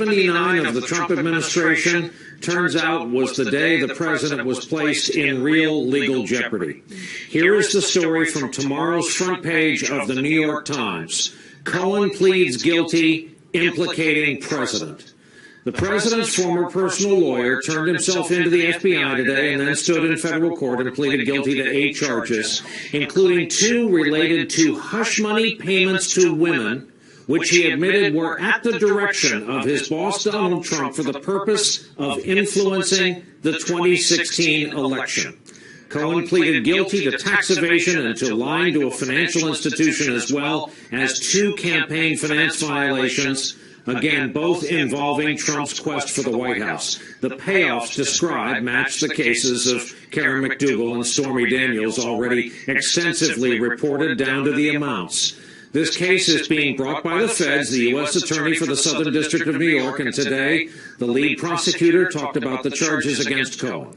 79 of the Trump administration, turns out, was the day the president was placed in real legal jeopardy. Here is the story from tomorrow's front page of the New York Times. Cohen pleads guilty, implicating president. The president's former personal lawyer turned himself into the FBI today and then stood in federal court and pleaded guilty to 8 charges, including 2 related to hush money payments to women, which he admitted were at the direction of his boss Donald Trump for the purpose of influencing the 2016 election. Cohen pleaded guilty to tax evasion and to lying to a financial institution, as well as 2 campaign finance violations, again, both involving Trump's quest for the White House. The payoffs described match the cases of Karen McDougal and Stormy Daniels, already extensively reported down to the amounts. This case is being brought by the feds, the U.S. Attorney for the Southern District of New York, and today the lead prosecutor talked about the charges against Cohen.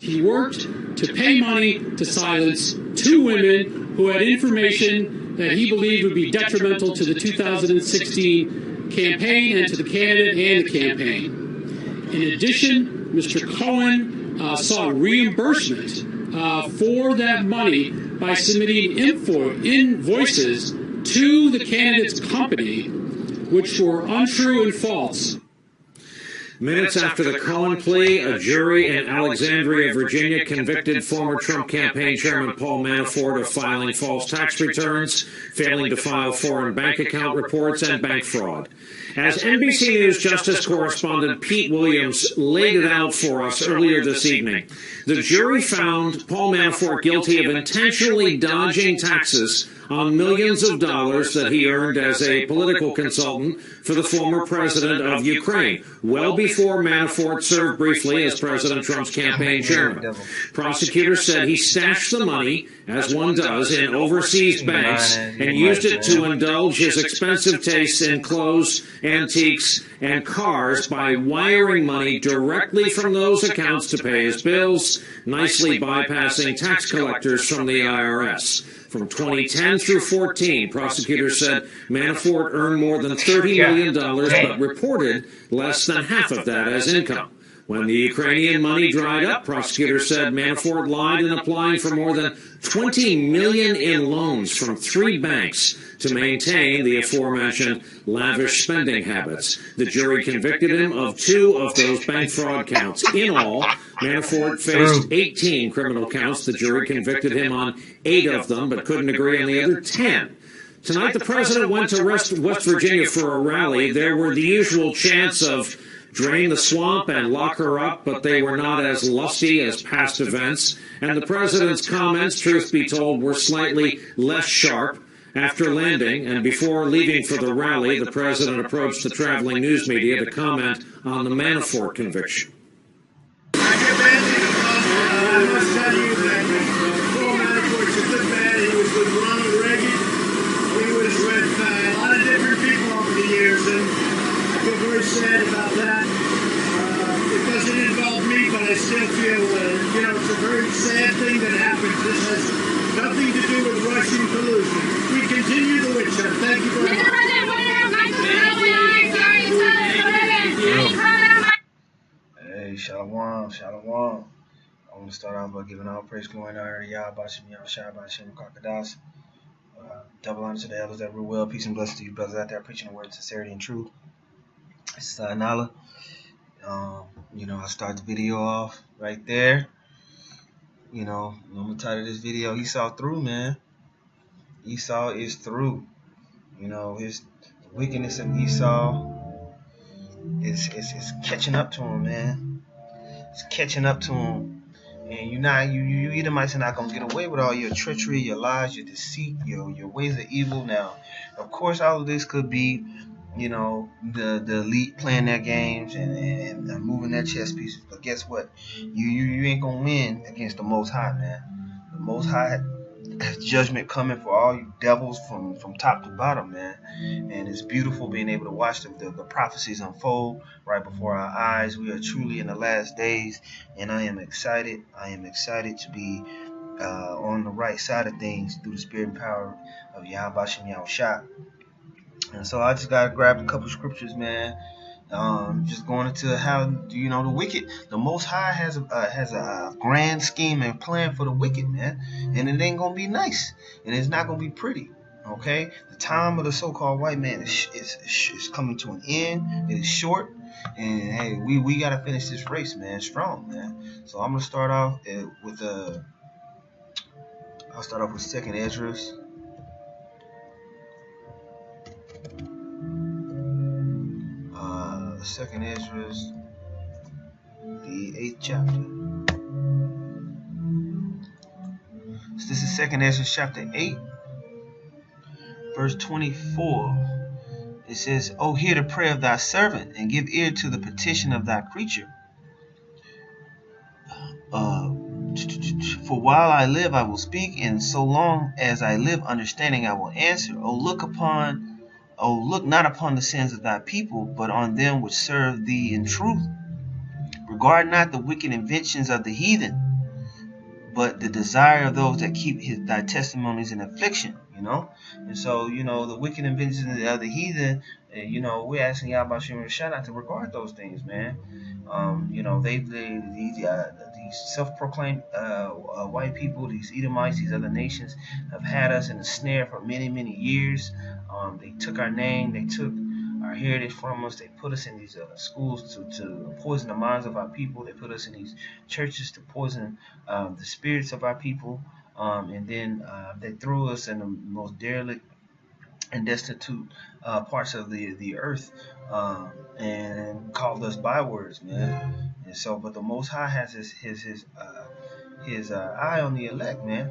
He worked to pay money to silence 2 women who had information that he believed would be detrimental to the 2016 campaign and to the candidate and the campaign. In addition, Mr. Cohen sought reimbursement for that money by submitting invoices to the candidate's company, which were untrue and false. Minutes after the Cohen plea, a jury in Alexandria, Virginia, convicted former Trump campaign chairman Paul Manafort of filing false tax returns, failing to file foreign bank account reports, and bank fraud. As NBC News Justice correspondent Pete Williams laid it out for us earlier this evening, the jury found Paul Manafort guilty of intentionally dodging taxes on millions of dollars that he earned as a political consultant for the former president of Ukraine, well before Manafort served briefly as President Trump's campaign chairman. Prosecutors said he stashed the money, as one does, in overseas banks and used it to indulge his expensive tastes in clothes, antiques, and cars by wiring money directly from those accounts to pay his bills, nicely bypassing tax collectors from the IRS. From 2010 through 14, prosecutors said Manafort earned more than $30 million, but reported less than half of that as income. When the Ukrainian money dried up, prosecutors said Manafort lied in applying for more than $20 million in loans from 3 banks to maintain the aforementioned lavish spending habits. The jury convicted him of 2 of those bank fraud counts. In all, Manafort faced 18 criminal counts. The jury convicted him on 8 of them, but couldn't agree on the other 10. Tonight, the president went to West Virginia for a rally. There were the usual chants of drain the swamp and lock her up, but they were not as lusty as past events. And the president's comments, truth be told, were slightly less sharp. After landing and before leaving for the rally, the president approached the traveling news media to comment on the Manafort conviction. I must tell you that Paul Manafort's a good man. He was with Ronald Reagan. He was with a lot of different people over the years, and I feel very sad about that. It doesn't involve me, but I still feel, it's a very sad thing that happens. This has nothing to do with Russian collusion. We continue the witch hunt. Thank you very much. Hey, shalom, shalom. I want to start off by giving all praise, glory, and honor to Yah, Bashim, Yah, Shai, Bashim, Kakadas. Double honor to the elders that rule well. Peace and blessings to you brothers out there preaching the word of sincerity and truth. This is Nala. I'll start the video off right there. I'm going to title this video, Esau through, man. Esau is through. His wickedness of Esau is catching up to him, man. It's catching up to him. And you Edomites are not going to get away with all your treachery, your lies, your deceit, your ways of evil. Now, of course, all of this could be, the elite playing their games and moving their chess pieces. But guess what? You ain't going to win against the Most High, man. The Most High has judgment coming for all you devils from top to bottom, man. And it's beautiful being able to watch the prophecies unfold right before our eyes. We are truly in the last days, and I am excited. I am excited to be on the right side of things through the spirit and power of Yahweh Bashim Yahushua. And so I just got to grab a couple scriptures, man. Just going into how the wicked, the Most High has a grand scheme and plan for the wicked, man, and it ain't gonna be nice, and it's not gonna be pretty. Okay, the time of the so-called white man is coming to an end. It is short, and hey, we gotta finish this race, man, strong, man. So I'm gonna start off with I'll start off with Second Ezra. Second Ezra, the 8th chapter. So this is Second Ezra chapter 8, verse 24. It says, "O hear the prayer of thy servant, and give ear to the petition of thy creature. For while I live, I will speak, and so long as I live, understanding, I will answer. O look not upon the sins of thy people, but on them which serve thee in truth. Regard not the wicked inventions of the heathen, but the desire of those that keep thy testimonies in affliction." And so the wicked inventions of the heathen, we're asking Yahweh Shem Rashad not to regard those things, man. These self-proclaimed white people, these Edomites, these other nations, have had us in a snare for many, many years. They took our name, they took our heritage from us. They put us in these schools to poison the minds of our people. They put us in these churches to poison the spirits of our people. And then they threw us in the most derelict and destitute parts of the earth, and called us bywords, man. And so, but the Most High has his eye on the elect, man.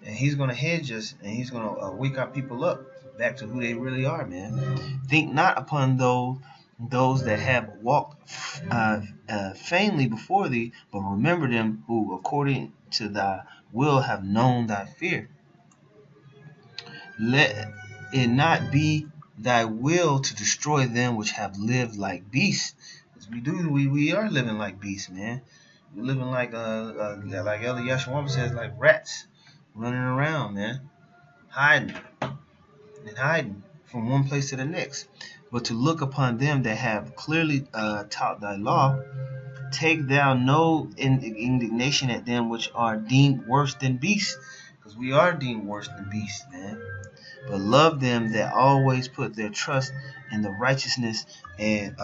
And He's gonna hedge us, and He's gonna wake our people up back to who they really are, man. Think not upon those that have walked vainly before thee, but remember them who, according to thy will, have known thy fear. Let it not be thy will to destroy them which have lived like beasts. As we are living like beasts, man. We're living like Elder Yashawam says, like rats running around, man, hiding from one place to the next. But to look upon them that have clearly taught thy law, take thou no indignation at them which are deemed worse than beasts, because we are deemed worse than beasts, man. But love them that always put their trust in the righteousness and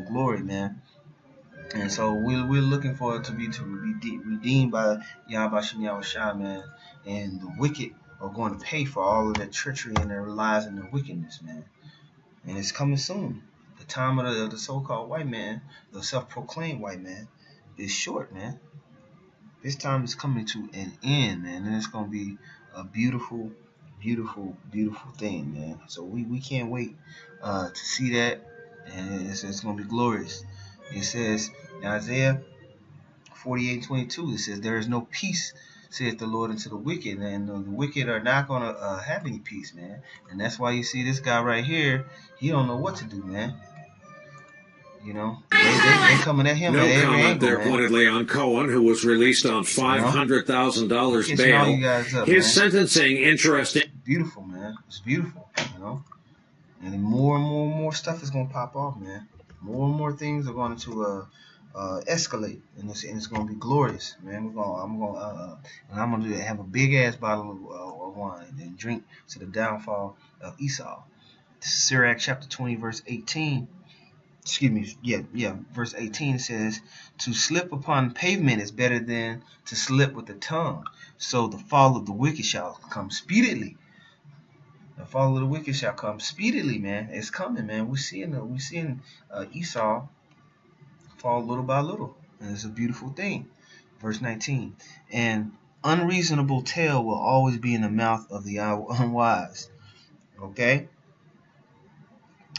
glory, man. And so we're looking forward to be redeemed by Yahweh Shem Yahushua, man. And the wicked are going to pay for all of their treachery and their lies and their wickedness, man. And it's coming soon. The time of the so-called white man, the self-proclaimed white man, is short, man. This time is coming to an end, man. And it's going to be a beautiful, beautiful, beautiful thing, man. So we can't wait to see that, and it's going to be glorious. It says in Isaiah 48:22, it says, "There is no peace, saith the Lord, unto the wicked," and the wicked are not going to have any peace, man. And that's why you see this guy right here, he don't know what to do, man. They coming at him. No at every comment angle, there, man. Pointedly on Cohen, who was released on $500,000 bail. His sentencing, interesting. Beautiful, man. It's beautiful, And more stuff is gonna pop off, man. More and more things are going to escalate, and it's gonna be glorious, man. I'm gonna have a big ass bottle of wine and drink to the downfall of Esau. This is Sirach chapter 20, verse 18. Verse 18 says, "To slip upon pavement is better than to slip with the tongue. So the fall of the wicked shall come speedily." The fall of the wicked shall come speedily, man. It's coming, man. We're seeing Esau fall little by little, and it's a beautiful thing. Verse 19, "An unreasonable tale will always be in the mouth of the unwise." Okay.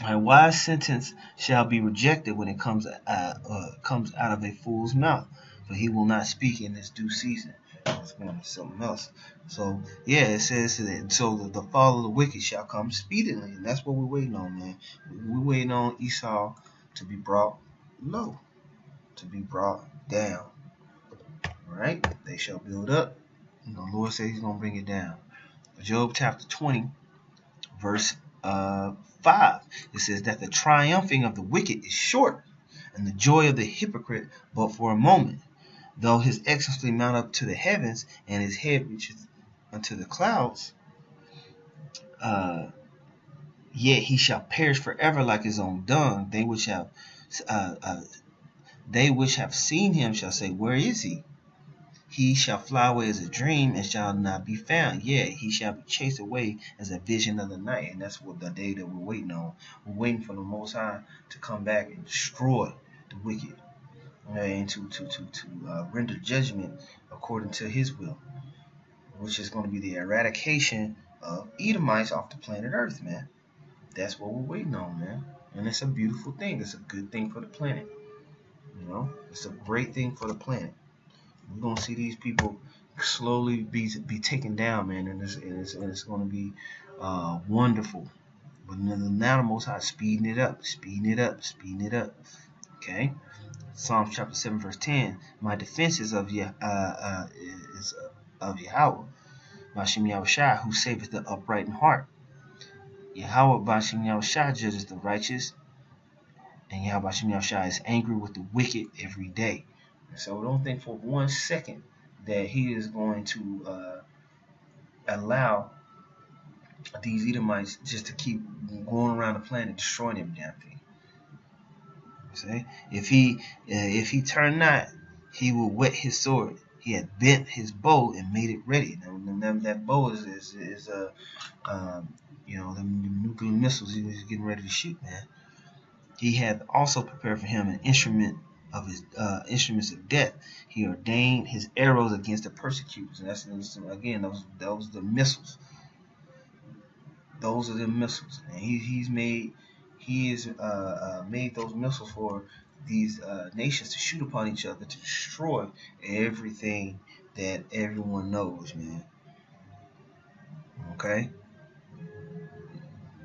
A wise sentence shall be rejected when it comes out of a fool's mouth, for he will not speak in his due season. It's going to be something else. So yeah, it says that, so the fall of the wicked shall come speedily, and that's what we're waiting on, man. We're waiting on Esau to be brought low, to be brought down. All right, they shall build up, and the Lord says He's going to bring it down. Job chapter 20, verse 5, it says that the triumphing of the wicked is short, and the joy of the hypocrite but for a moment. Though his excellency mount up to the heavens, and his head reaches unto the clouds, yet he shall perish forever like his own dung. They which have seen him shall say, Where is he? He shall fly away as a dream and shall not be found. Yet he shall be chased away as a vision of the night. And that's what the day that we're waiting on. We're waiting for the Most High to come back and destroy the wicked, and to render judgment according to his will, which is going to be the eradication of Edomites off the planet Earth, man. That's what we're waiting on, man. And it's a beautiful thing. It's a good thing for the planet. It's a great thing for the planet. We're gonna see these people slowly be taken down, man, and it's gonna be wonderful. But now the Most High speeding it up. Okay. Psalms chapter 7 verse 10. My defense is of Yahweh, Bashem Yahushua, who saveth the upright in heart. Yahweh Bashem Yahushua judges the righteous, and Yahweh Bashem Yahushua is angry with the wicked every day. So don't think for 1 second that he is going to allow these Edomites just to keep going around the planet destroying every damn thing. See? If he turn not, he will whet his sword. He had bent his bow and made it ready. Now that bow is the nuclear missiles he was getting ready to shoot, man. He had also prepared for him an instrument of his instruments of death. He ordained his arrows against the persecutors, and that's again those the missiles. Those are the missiles, and he has made those missiles for these nations to shoot upon each other to destroy everything that everyone knows, man. Okay.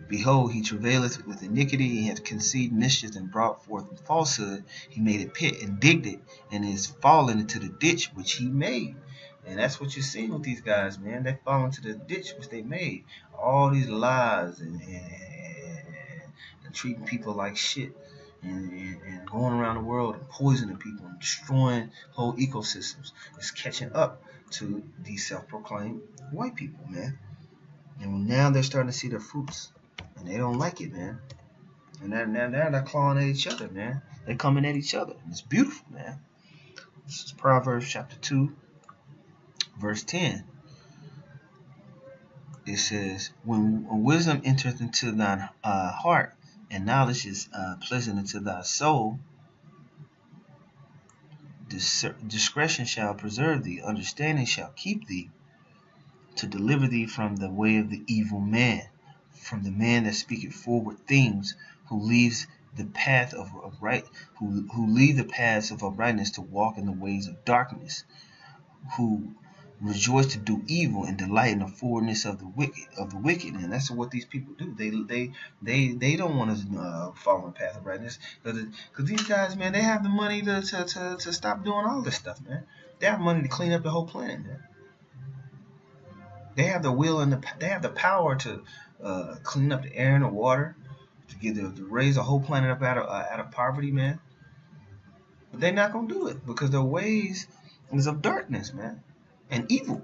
Behold, he travaileth with iniquity, he hath conceived mischief and brought forth falsehood. He made a pit and digged it, and is fallen into the ditch which he made. And that's what you're seeing with these guys, man. They fall into the ditch which they made. All these lies and treating people like shit, and going around the world and poisoning people and destroying whole ecosystems is catching up to these self-proclaimed white people, man. And now they're starting to see the fruits. And they don't like it, man. And now they're clawing at each other, man. They're coming at each other. And it's beautiful, man. This is Proverbs chapter 2, verse 10. It says, When wisdom entereth into thine heart, and knowledge is pleasant unto thy soul, discretion shall preserve thee, understanding shall keep thee, to deliver thee from the way of the evil man, from the man that speaketh forward things, who leaves the path of who leave the paths of uprightness to walk in the ways of darkness, who rejoice to do evil and delight in the forwardness of the wicked. And that's what these people do. They don't want to follow the path of righteousness, because these guys, man, they have the money to stop doing all this stuff, man. They have money to clean up the whole planet, man. They have the will and they have the power to clean up the air and the water, to raise the whole planet up out of poverty, man. But they're not gonna do it because their ways is of darkness, man, and evil,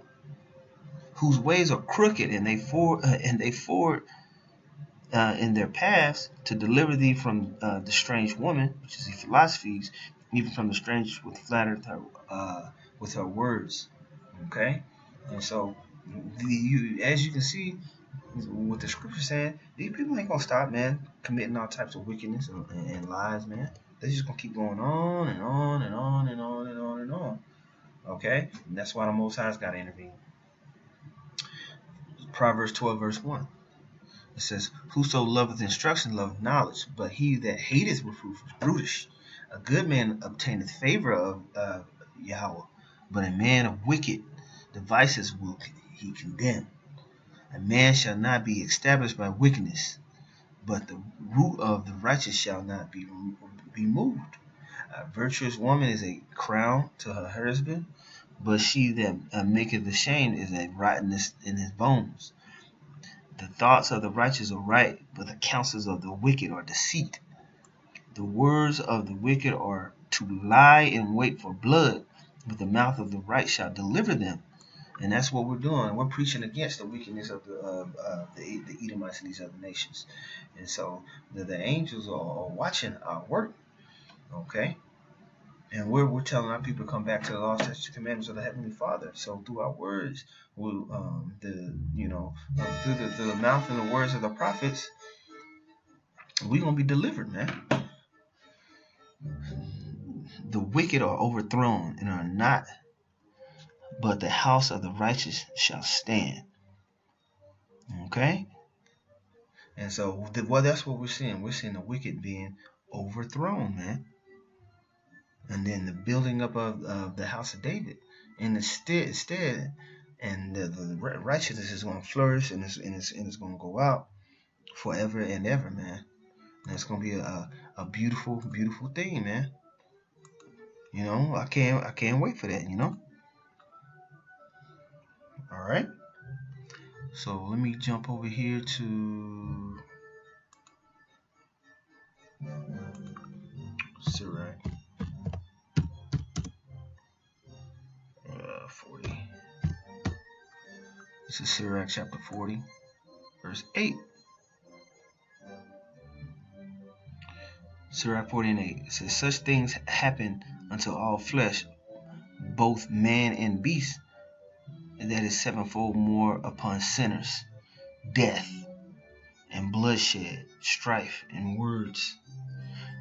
whose ways are crooked, and they forward in their paths to deliver thee from the strange woman, which is the philosophies, even from the strange with flattered her with her words. Okay, and so as you can see, what the scripture saying, these people ain't gonna stop, man, committing all types of wickedness and lies, man. They're just gonna keep going on and on and on and on and on and on. Okay, and that's why the Most High's got to intervene. Proverbs 12 verse 1. It says, Whoso loveth instruction loveth knowledge, but he that hateth reproof is brutish. A good man obtaineth favor of Yahweh, but a man of wicked devices will he condemn. A man shall not be established by wickedness, but the root of the righteous shall not be moved. A virtuous woman is a crown to her husband, but she that maketh ashamed is a rottenness in his bones. The thoughts of the righteous are right, but the counsels of the wicked are deceit. The words of the wicked are to lie in wait for blood, but the mouth of the right shall deliver them. And that's what we're doing. We're preaching against the wickedness of the Edomites and these other nations. And so the angels are watching our work, okay? And we're telling our people to come back to the laws, statutes, and commandments of the Heavenly Father. So through our words, through the mouth and the words of the prophets, we're gonna be delivered, man. The wicked are overthrown and are not, but the house of the righteous shall stand. Okay? And so, that's what we're seeing. We're seeing the wicked being overthrown, man. And then the building up of the house of David. And instead, and the righteousness is going to flourish, and it's going to go out forever and ever, man. And it's going to be a beautiful, beautiful thing, man. You know, I can't wait for that, you know. All right. So let me jump over here to Sirach 40. This is Sirach chapter 40, verse 8. Sirach 40 and 8. It says, such things happen unto all flesh, both man and beast, and that is sevenfold more upon sinners, death and bloodshed, strife and words,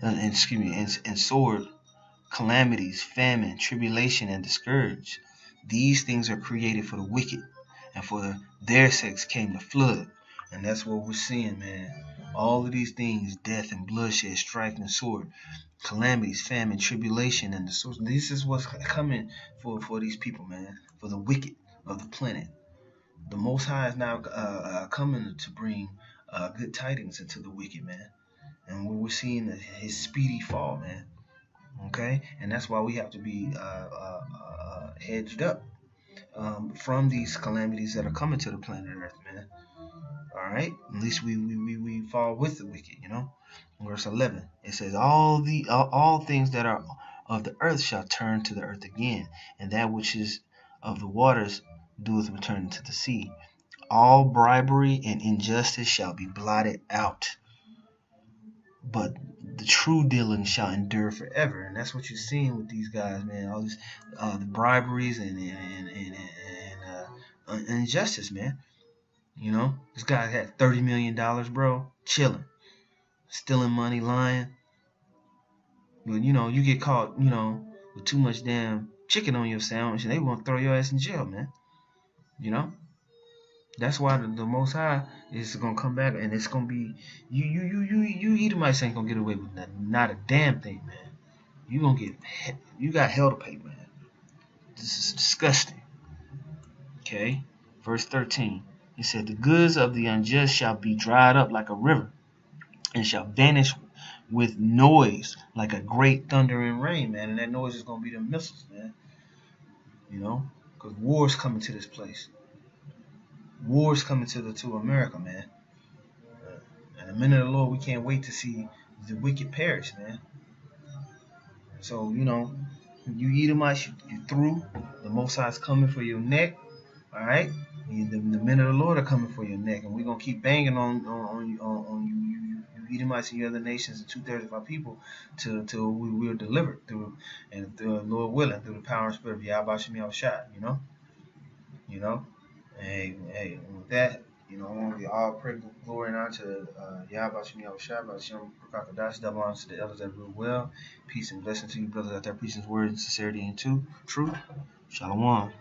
and sword, calamities, famine, tribulation, and discourage. These things are created for the wicked, and for their sakes came the flood. And that's what we're seeing, man. All of these things, death and bloodshed, strife and sword, calamities, famine, tribulation, and the source. This is what's coming for these people, man. For the wicked of the planet. The Most High is now coming to bring good tidings into the wicked, man. And we're seeing his speedy fall, man. Okay? And that's why we have to be hedged up from these calamities that are coming to the planet Earth, man. All right? At least we fall with the wicked, you know? Verse 11, it says, all things that are of the earth shall turn to the earth again, and that which is of the waters doeth return to the sea. All bribery and injustice shall be blotted out, but the true dealing shall endure forever. And that's what you're seeing with these guys, man. All these the briberies and injustice, man. You know, this guy had $30 million, bro, chilling, stealing money, lying. But you know, you get caught, you know, with too much damn chicken on your sandwich, and they want to throw your ass in jail, man. You know, that's why the Most High is gonna come back, and it's gonna be you Edomites ain't gonna get away with not a damn thing, man. You got hell to pay, man. This is disgusting. Okay, verse 13. He said, the goods of the unjust shall be dried up like a river, and shall vanish with noise like a great thunder and rain, man. And that noise is going to be the missiles, man. You know, because war's coming to this place. War's coming to America, man. And the minute of the Lord, we can't wait to see the wicked perish, man. So, you know, you Edomites, you through. The Most High is coming for your neck. All right? The men of the Lord are coming for your neck, and we're gonna keep banging on you Edomites and you other nations and 2/3 of our people till we are delivered through Lord willing, through the power and spirit of Yahweh Shem Yahushua, you know. Hey, with that, you know, I want to be all praise, glory, and honor to Yahweh Shem Yahushua, by Shem Kakadash, double honor to the elders that rule well. Peace and blessing to you, brothers out there preaching his word in sincerity and truth. Shalom.